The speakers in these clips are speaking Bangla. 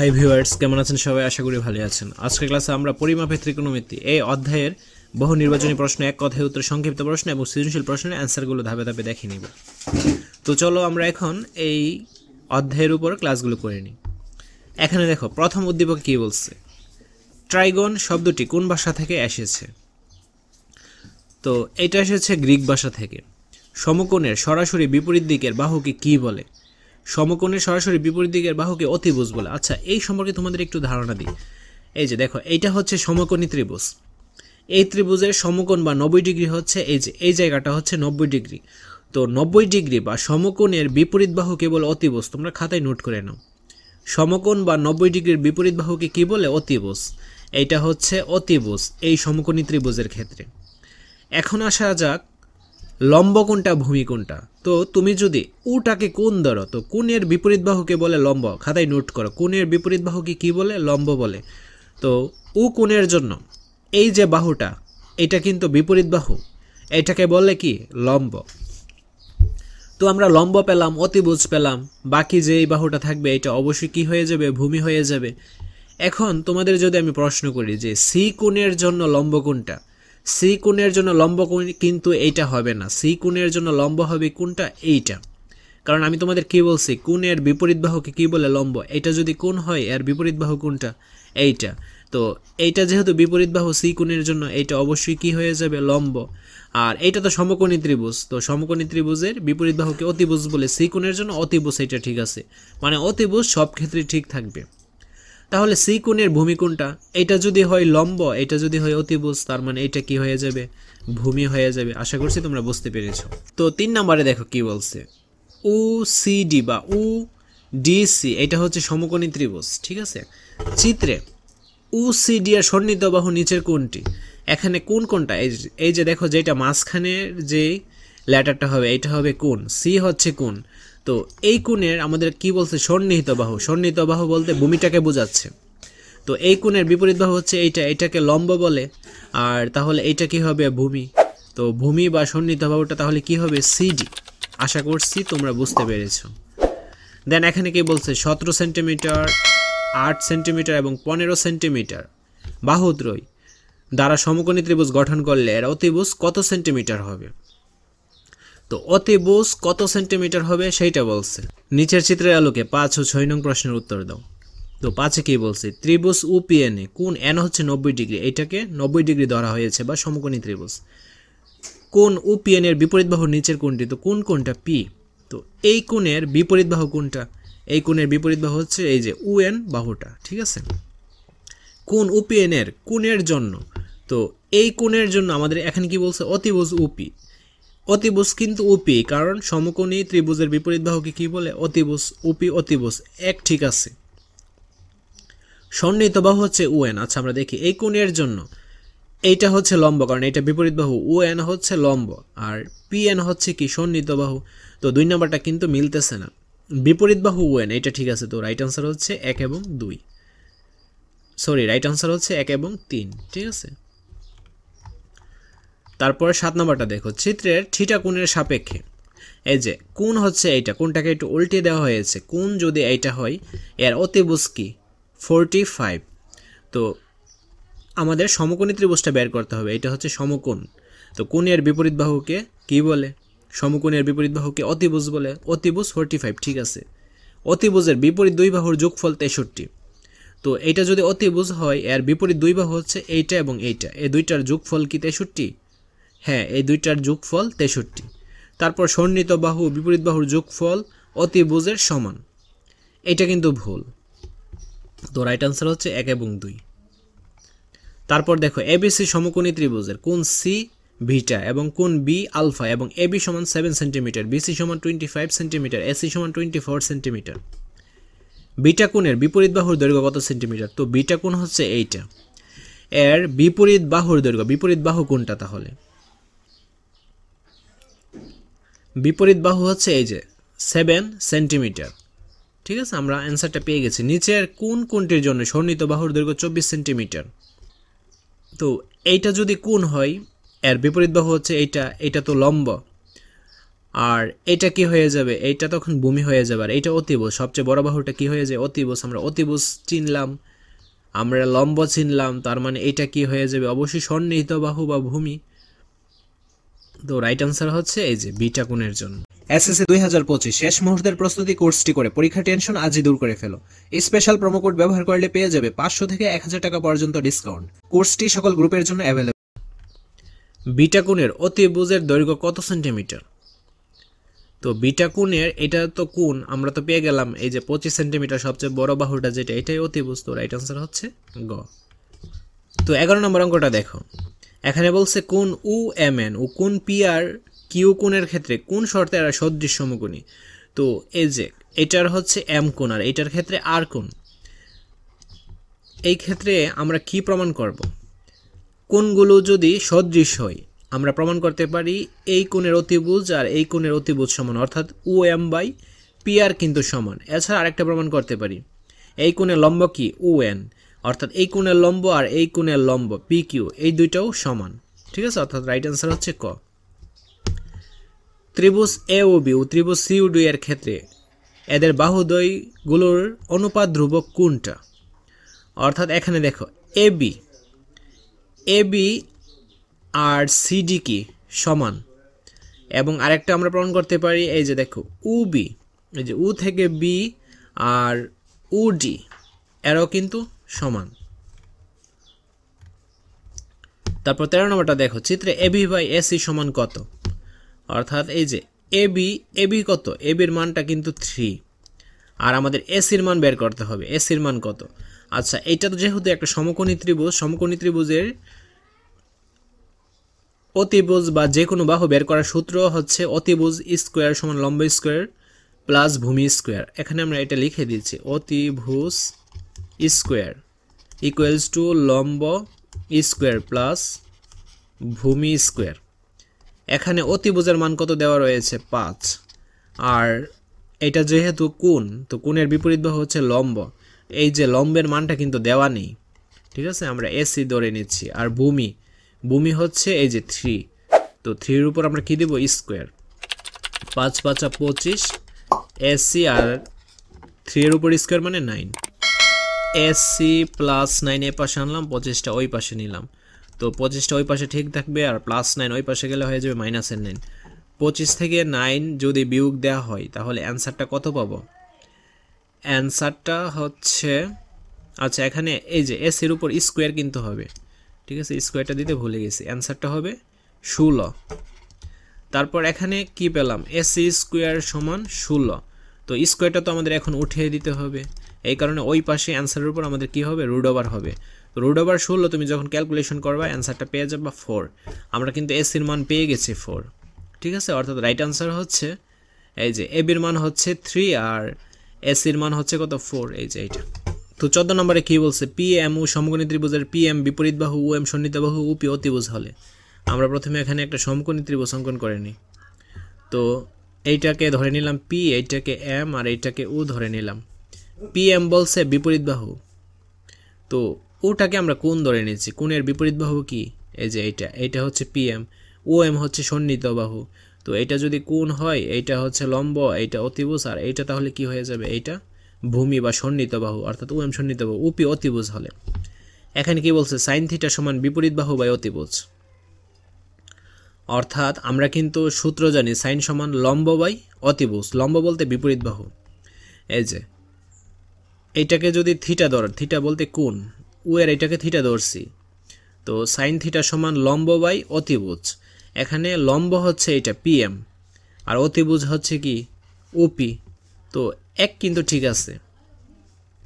হাই ভিউয়ার্স, কেমন আছেন সবাই? আশা করি ভালো আছেন। আজকের ক্লাসে আমরা পরিমাপের ত্রিকোণমিতি এই অধ্যায়ের বহু নির্বাচনী প্রশ্ন, এক কথায় উত্তর, সংক্ষিপ্ত প্রশ্ন এবং সৃজনশীল প্রশ্নের অ্যান্সারগুলো ধাপে ধাপে দেখে নিব। তো চলো আমরা এখন এই অধ্যায়ের উপর ক্লাসগুলো করে নিই। এখানে দেখো, প্রথম উদ্দীপক কী বলছে? ট্রাইগন শব্দটি কোন ভাষা থেকে এসেছে? তো এটা এসেছে গ্রিক ভাষা থেকে। সমকোণের সরাসরি বিপরীত দিকের বাহুকে কী বলে? সমকোণের সরাসরি বিপরীত দিকের বাহুকে অতিভুজ বলে। আচ্ছা, এই সম্পর্কে তোমাদের একটু ধারণা দিই। এই যে দেখো, এইটা হচ্ছে সমকোণী ত্রিভুজ। এই ত্রিভুজের সমকোণ বা 90 ডিগ্রি হচ্ছে এই জায়গাটা হচ্ছে 90 ডিগ্রি। তো 90 ডিগ্রি বা সমকোণের বিপরীত বাহু কেবল অতিভুজ। তোমরা খাতায় নোট করে নাও। সমকোণ বা 90 ডিগ্রির বিপরীত বাহুকে কী বলে? অতিভুজ। এইটা হচ্ছে অতিভুজ এই সমকোণী ত্রিভুজের ক্ষেত্রে। এখন আসা যাক লম্ব কোণটা, ভূমি কোণটা। তো তুমি যদি উটাকে কোণ ধরো, তো কোণের বিপরীত বাহুকে বলে লম্ব। খাতায় নোট করো, কোণের বিপরীত বাহুকে কী বলে? লম্ব বলে। তো উ কোণের জন্য এই যে বাহুটা, এটা কিন্তু বিপরীত বাহু, এটাকে বলে কি? লম্ব। তো আমরা লম্ব পেলাম, অতিভুজ পেলাম, বাকি যে এই বাহুটা থাকবে এটা অবশ্যই কি হয়ে যাবে? ভূমি হয়ে যাবে। এখন তোমাদের যদি আমি প্রশ্ন করি যে সি কোণের জন্য লম্ব কোণটা, সি কোণের জন্য লম্ব কোণ কিন্তু এইটা হবে না। সি কোণের জন্য লম্ব হবে কোনটা? এইটা। কারণ আমি তোমাদের কি বলছি, কোণের বিপরীত বাহুকে কি বলে? লম্ব। এটা যদি কোণ হয়, এর বিপরীত বাহু কোনটা? এইটা। তো এইটা যেহেতু বিপরীত বাহু সি কোণের জন্য, এইটা অবশ্যই কি হয়ে যাবে? লম্ব। আর এইটা তো সমকোণী ত্রিভুজ, তো সমকোণী ত্রিভুজের বিপরীত বাহুকে অতিভুজ বলে। সি কোণের জন্য অতিভুজ, এটা ঠিক আছে। মানে অতিভুজ সব ক্ষেত্রে ঠিক থাকবে। তাহলে সি কোণের ভূমি কোণটা? এটা যদি হয় লম্ব, এটা যদি হয় অতিভুজ, তার মানে এটা কি হয়ে যাবে? ভূমি হয়ে যাবে। আশা করছি তোমরা বুঝতে পেরেছো। তো 3 নম্বরে দেখো কি বলছে। ও সি ডি বা ও ডিসি, এটা হচ্ছে সমকোণী ত্রিভুজ, ঠিক আছে। চিত্রে ও সি ডি এর সন্নিহিত বাহু নিচের কোণটি। এখানে কোন কোনটা? এই যে দেখো, যেটা মাঝখানের যে লেটারটা হবে, এটা হবে কোণ। সি হচ্ছে কোণ। তো এই কোণের আমাদের কি বলছে? সন্নিহিত বাহু। সন্নিহিত বাহু বলতে ভূমিটাকে বোঝাচ্ছে। তো এই কোণের বিপরীত বাহু হচ্ছে এইটা, এটাকে লম্ব বলে। আর তাহলে এইটা কি হবে? ভূমি। তো ভূমি বা সন্নিহিত বাহুটা তাহলে কি হবে? সিডি। আশা করছি তোমরা বুঝতে পেরেছো। দেন এখানে কি বলছে? 17 সেন্টিমিটার, 8 সেন্টিমিটার এবং 15 সেন্টিমিটার বাহুদ্বয় দ্বারা সমকোণী ত্রিভুজ গঠন করলে এর অতিভুজ কত সেন্টিমিটার হবে? তো অতিভুজ কত সেন্টিমিটার হবে সেইটা বলছে। নিচের চিত্রের আলোকে 5 ও 6 নং প্রশ্নের উত্তর দাও। তো 5-এ কি বলছে? ত্রিভুজ ইউপিএনে কোণ এন হচ্ছে 90 ডিগ্রি, এটাকে 90 ডিগ্রি ধরা হয়েছে বা সমকোণী ত্রিভুজ। কোণ ইউপিএন এর বিপরীত বাহু নিচের কোণটি। তো কোন কোণটা? পি। তো এই কোণের বিপরীত বাহু কোনটা? এই কোণের বিপরীত বাহু হচ্ছে এই যে ইউএন বাহুটা, ঠিক আছে। কোণ ইউপিএন এর কোণের জন্য, তো এই কোণের জন্য আমাদের এখানে কি বলছে? অতিভুজ ইউপি। অতিভুজ কিন্তু ইউপি, কারণ সমকোণী ত্রিভুজের বিপরীত বাহুকে কি বলে? অতিভুজ। ইউপি অতিভুজ, এক, ঠিক আছে। সন্নিহিত বাহু হচ্ছে ইউএন। আচ্ছা, আমরা দেখি এই কোণের জন্য এইটা হচ্ছে লম্ব, কারণ এটা বিপরীত বাহু। ইউএন হচ্ছে লম্ব আর পিএন হচ্ছে কি? সন্নিহিত বাহু। তো 2 নম্বরটা কিন্তু মিলতেছে না। বিপরীত বাহু ইউএন, এটা ঠিক আছে। তো রাইট আনসার হচ্ছে 1 এবং 2। সরি, রাইট আনসার হচ্ছে 1 এবং 3, ঠিক আছে। তারপরে 7 নম্বরটা দেখো। চিত্রের থিটা কোণের সাপেক্ষে, এই যে কোণ হচ্ছে এইটা, কোণটাকে একটু উল্টে দেওয়া হয়েছে। কোণ যদি এইটা হয়, এর অতিভুজ কি? 45। তো আমাদের সমকোণী ত্রিভুজটা বের করতে হবে। এটা হচ্ছে সমকোণ। তো কোণের বিপরীত বাহুকে কি বলে? সমকোণের বিপরীত বাহুকে অতিভুজ বলে। অতিভুজ 45, ঠিক আছে। অতিভুজের বিপরীত দুই বাহুর যোগফল 63। তো এইটা যদি অতিভুজ হয়, এর বিপরীত দুই বাহু হচ্ছে এইটা এবং এইটা, এই দুইটার যোগফল কি 63? হ্যাঁ, এই দুইটার যোগফল 63। তারপর সন্নিহিত বাহু বিপরীত বাহুর যোগফল অতিভুজের সমান, এটা কিন্তু ভুল। তো রাইট আনসার হচ্ছে 1 এবং 2। তারপর দেখো, এবিসি সমকোণী ত্রিভুজের কোণ সি ভিটা এবং কোণ বি আলফা এবং এবি সমান 7 সেন্টিমিটার, বিসি সমান 25 সেন্টিমিটার, এসি সমান 24 সেন্টিমিটার। বিটা কোণের বিপরীত বাহুর দৈর্ঘ্য কত সেন্টিমিটার? তো বিটা কোণ হচ্ছে এইটা, এর বিপরীত বাহুর দৈর্ঘ্য। বিপরীত বাহু কোনটা তাহলে? বিপরীত বাহু হচ্ছে এই যে 7 সেন্টিমিটার, ঠিক আছে। আমরা অ্যান্সারটা পেয়ে গেছি। নিচের কোন কোণটির জন্য সন্নিহিত বাহুর দৈর্ঘ্য 24 সেন্টিমিটার? তো এইটা যদি কোণ হয়, এর বিপরীত বাহু হচ্ছে এইটা, এটা তো লম্ব। আর এটা কি হয়ে যাবে, এইটা তখন ভূমি হয়ে যাবে, আর এইটা অতিভুজ, সবচেয়ে বড় বাহুটা কি হয়ে যায়, অতিভুজ। আমরা অতিভুজ চিনলাম, আমরা লম্ব চিনলাম, তার মানে এটা কি হয়ে যাবে, অবশ্যই সন্নিহিত বাহু বা ভূমি। তো রাইট আনসার হচ্ছে এই যে বিটা কোণের জন্য। এসএসসি 2025 শেষ মুহূর্তের প্রস্তুতি কোর্সটি করে পরীক্ষা টেনশন আজই দূর করে ফেলো। স্পেশাল প্রোমো কোড ব্যবহার করলে পেয়ে যাবে 500 থেকে 1000 টাকা পর্যন্ত ডিসকাউন্ট। কোর্সটি সকল গ্রুপের জন্য অ্যাভেলেবল। বিটা কোণের অতিভুজের দৈর্ঘ্য কত সেন্টিমিটার? তো বিটা কোণের, এটা তো কোণ আমরা তো পেয়ে গেলাম, এই যে 25 সেন্টিমিটার, সবচেয়ে বড় বাহুটা যেটা, এটাই অতিভুজ। তো রাইট আনসার হচ্ছে গ। তো 11 নম্বর অঙ্কটা দেখো, এখানে বলছে কোণ UMN ও কোণ PR কিউ কোণের ক্ষেত্রে কোন শর্তে এরা সদৃশ সমকোণী। তো এই যে এটার হচ্ছে M কোণ আর এটার ক্ষেত্রে R কোণ। এই ক্ষেত্রে আমরা কি প্রমাণ করব? কোণগুলো যদি সদৃশ হয় আমরা প্রমাণ করতে পারি এই কোণের অতিভুজ আর এই কোণের অতিভুজ সমান, অর্থাৎ UM/PR কিন্তু সমান। এছাড়া আরেকটা প্রমাণ করতে পারি, এই কোণের লম্ব কি UN, অর্থাৎ এই কোণের লম্ব আর এই কোণের লম্ব PQ, এই দুইটাও সমান। ঠিক আছে, অর্থাৎ রাইট আনসার হচ্ছে ক। ত্রিভুজ AOB ও ত্রিভুজ COD এর ক্ষেত্রে এদের বাহুদ্বয়গুলোর অনুপাত ধ্রুবক কোনটা? অর্থাৎ এখানে দেখো AB আর CD কি সমান, এবং আরেকটা আমরা প্রমাণ করতে পারি, এই যে দেখো UB, এই যে U থেকে B আর UD এরাও কিন্তু সমান। তারপর 13 নম্বরটা দেখো, চিত্রে AB/AC সমান কত? অর্থাৎ এই যে AB কত, ABর মানটা কিন্তু 3, আর আমাদের ACর মান বের করতে হবে, ACর মান কত। আচ্ছা, এটা তো যেহেতু একটা সমকোণী ত্রিভুজ, সমকোণী ত্রিভুজের অতিভুজ বা যে কোনো বাহু বের করার সূত্র হচ্ছে অতিভুজ স্কোয়ার সমান লম্ব স্কোয়ার প্লাস ভূমি স্কোয়ার। এখানে আমরা এটা লিখে দিচ্ছি, অতিভুজ স্কোয়ার ইকুয়ালস টু লম্ব স্কোয়ার প্লাস ভূমি স্কোয়ার। এখানে অতিভুজের মান কত দেওয়া রয়েছে, 5, আর এটা যেহেতু কোণ, তো কোণের বিপরীত বাহু হচ্ছে লম্ব, এই যে লম্বের মানটা কিন্তু দেওয়া নেই। ঠিক আছে, আমরা AC ধরে নিচ্ছি। আর ভূমি হচ্ছে এই যে 3, তো 3-এর উপর আমরা কি দেব, স্কোয়ার, 5 × 5 = 25, AC আর 3-এর উপর স্কোয়ার মানে 9, AC প্লাস 9 এ পাশে আনলাম, 25টা ওই পাশে নিলাম, তো 25টা ওই পাশে ঠিক থাকবে, আর প্লাস 9 ওই পাশে গেলে হয়ে যাবে -9। 25 থেকে 9 যদি বিয়োগ দেওয়া হয় তাহলে অ্যান্সারটা কত পাবো? অ্যান্সারটা হচ্ছে, আচ্ছা এখানে এই যে এসির উপর স্কোয়ার কিন্তু হবে, ঠিক আছে, স্কোয়ারটা দিতে ভুলে গেছি, অ্যান্সারটা হবে 16। তারপর এখানে কি পেলাম, AC স্কোয়ার সমান 16, তো স্কোয়ারটা তো আমাদের এখন উঠিয়ে দিতে হবে, এই কারণে ওই পাশে অ্যান্সারের উপর আমাদের কি হবে, √/, হবে। তো √/16 তুমি যখন ক্যালকুলেশন করবা অ্যান্সারটা পেয়ে যাবা 4। আমরা কিন্তু এসির মান পেয়ে গেছি 4, ঠিক আছে, অর্থাৎ রাইট আনসার হচ্ছে এই যে এবির মান হচ্ছে 3 আর এসির মান হচ্ছে কত, 4, এই যে এইটা। তো 14 নম্বরে কি বলছে, PMU সমকোণী ত্রিভুজের PM বিপরীত বাহু, UM সন্নিহিত বাহু, UP অতিভুজ হলে। আমরা প্রথমে এখানে একটা সমকোণী ত্রিভুজ অঙ্কন করে নিই। তো এইটাকে ধরে নিলাম P, এইটাকে M আর এইটাকে U ধরে নিলাম। PM বলছে বিপরীত বাহু, তো ওটাকে আমরা কোণ ধরে নিচ্ছি, কোণের বিপরীত বাহু কি, এই যে এইটা হচ্ছে PM, OM হচ্ছে সন্নিহিত বাহু, তো এটা যদি কোণ হয়, এইটা হচ্ছে লম্ব, এইটা অতিভুজ, আর এইটা তাহলে কি হয়ে যাবে, এইটা ভূমি বা সন্নিহিত বাহু, অর্থাৎ OM সন্নিহিত বাহু, UP অতিভুজ হলে। এখানে কি বলছে, sin θ সমান বিপরীত বাহু বাই অতিভুজ, অর্থাৎ আমরা কিন্তু সূত্র জানি sin সমান লম্ব বাই অতিভুজ, লম্ব বলতে বিপরীত বাহু। এই যে এইটাকে যদি থিটা ধর, থিটা বলতে কোণ, ও এর এটাকে থিটা ধরছি, তো sin θ সমান লম্ব বাই অতিভুজ। এখানে লম্ব হচ্ছে এটা PM আর অতিভুজ হচ্ছে কি OP, তো এক কিন্তু ঠিক আছে।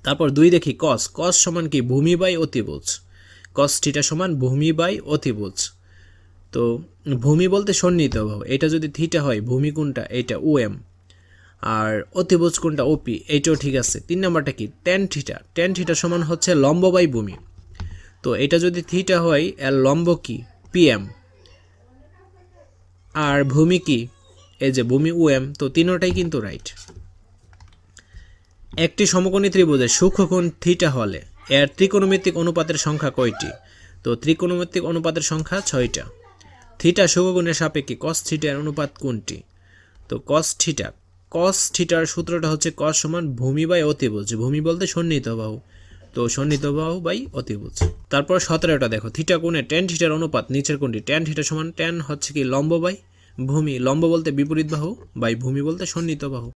তারপর 2 দেখি cos সমান কি ভূমি বাই অতিভুজ, cos θ সমান ভূমি বাই অতিভুজ, তো ভূমি বলতে সন্নিহিত বাহু, এটা যদি থিটা হয়, ভূমি কোনটা, এটা OM, আর অতিভুজ কোনটা OP, এইটাও ঠিক আছে। 3 নাম্বারটা কি tan θ সমান হচ্ছে লম্ব বাই ভূমি, তো এটা যদি থিটা হয় এর লম্ব কি PM আর ভূমি কি, এই যে ভূমি OM, তো তিনটাই কিন্তু রাইট। একটি সমকোণী ত্রিভুজের সূক্ষ্মকোণ থিটা হলে এর ত্রিকোণমিতিক অনুপাতের সংখ্যা কয়টি? তো ত্রিকোণমিতিক অনুপাতের সংখ্যা 6টা। থিটা সূক্ষ্মকোণের সাপেক্ষে cos θ এর অনুপাত কোনটি? তো কস থিটার সূত্রটা হচ্ছে কস সমান ভূমি বাই অতিভুজ, ভূমি বলতে সন্নিহিত বাহু, তো সন্নিহিত বাহু বাই অতিভুজ। তারপর 17টা দেখো, থিটা কোণে ট্যান থিটার অনুপাত নিচের কোণটি, ট্যান থিটা সমান ট্যান হচ্ছে কি লম্ব বাই ভূমি, লম্ব বলতে বিপরীত বাহু বাই ভূমি বলতে সন্নিহিত বাহু।